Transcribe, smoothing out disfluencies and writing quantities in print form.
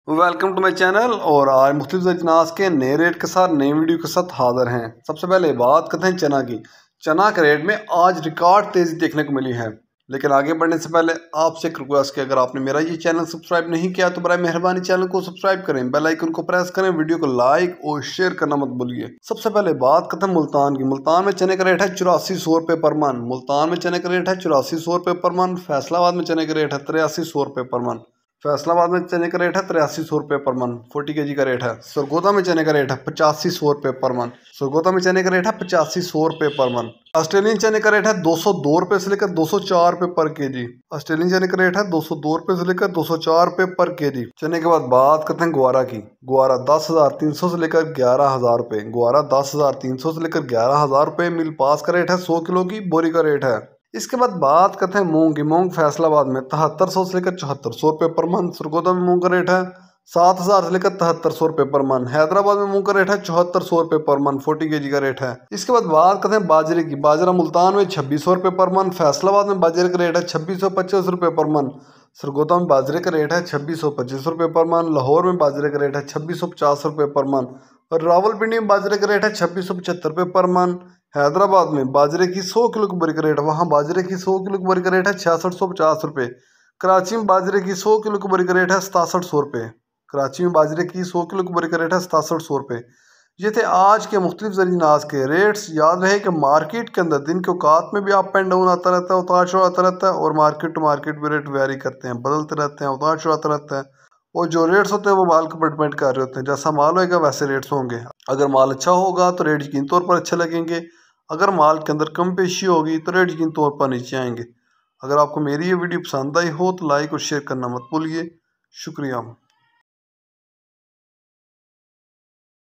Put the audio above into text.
Welcome to my channel. और आज मुख्तलिफ अजनास के नए रेट के साथ नई वीडियो के साथ हाजिर हैं। सबसे पहले बात करते हैं चना की। चना के रेट में आज रिकॉर्ड तेज़ी देखने को मिली है। लेकिन आगे बढ़ने से पहले आपसे एक रिक्वेस्ट कि अगर आपने मेरा ये चैनल सब्सक्राइब नहीं किया तो बराए मेहरबानी चैनल को सब्सक्राइब करें, बेल आइकन को प्रेस करें, वीडियो को लाइक और शेयर करना मत भूलिए। सबसे पहले बात करते हैं मुल्तान की। मुल्तान में चने का रेट है 8400 रुपये पर मन। मुल्तान में चने का रेट है 8400 रुपये पर मन। फैसलाबाद में चने का रेट है 8300 रुपये पर मन। फैसलाबाद में चने का रेट है 8300 रुपये पर मन, 40 kg का रेट है। सरगोदा में चने का रेट है 8500 रुपये पर मन। सरगोदा में चने का रेट है 8500 रुपये पर मन। ऑस्ट्रेलियन चने का रेट है 202 रुपये से लेकर 204 रुपये पर केजी। ऑस्ट्रेलियन चने का रेट है 202 रुपये से लेकर 204 रुपये पर केजी। चने के बाद बात करते हैं ग्वारा की। ग्वारा 10,300 से लेकर 11,000 रुपये। ग्वारा 10,300 से लेकर 11,000 रुपये। मिल पास का रेट है 100 किलो की बोरी का रेट है। इसके बाद बात करते हैं मूंग की। मूंग फैसलाबाद में 7300 से लेकर 7400 रुपये पर मन। सरगोदा में मूंग का रेट है 7,000 से लेकर 7300 रुपये पर मन। हैदराबाद में मूंग का रेट है 7400 रुपये पर मन, 40 kg का रेट है। इसके बाद बात करते हैं बाजरे की। बाजरा मुल्तान में 2600 रुपये पर मन। फैसलाबाद में बाजरे का रेट है 2625 रुपये पर मन। सरगोदा में बाजरे का रेट है 2625 रुपये पर मन। लाहौर में बाजरे का रेट है 2650 रुपये पर मन। और रावलपिंडी में बाजरे का रेट है 2675 रुपये पर मन। हैदराबाद में बाजरे की 100 किलो की बोरी का रेट है, वहाँ बाजरे की 100 किलो की बोरी का रेट है 6650 रुपये। कराची में बाजरे की 100 किलो की बोरी का रेट है 6700 रुपये। कराची में बाजरे की 100 किलो की बोरी का रेट है 6700 रुपये। ये थे आज के मुख्तलिफ ज़रीनाज के रेट्स। याद रहे कि मार्केट के अंदर दिन के औकात में भी अप एंड डाउन आता रहता है, उतार चढ़ाव आता रहता है, और मार्केट टू मार्केट भी रेट वेरी करते हैं, बदलते रहते हैं, उतार चढ़ाव आता रहता है। और जो रेट्स होते हैं वो माल के ऊपर डिपेंड कर रहे होते हैं। जैसा माल होगा वैसे रेट्स होंगे। अगर माल अच्छा होगा तो रेट यकीनी तौर पर अच्छे लगेंगे। अगर माल के अंदर कम पेशी होगी तो रेट यकीनी तौर पर नीचे आएंगे। अगर आपको मेरी ये वीडियो पसंद आई हो तो लाइक और शेयर करना मत भूलिए। शुक्रिया।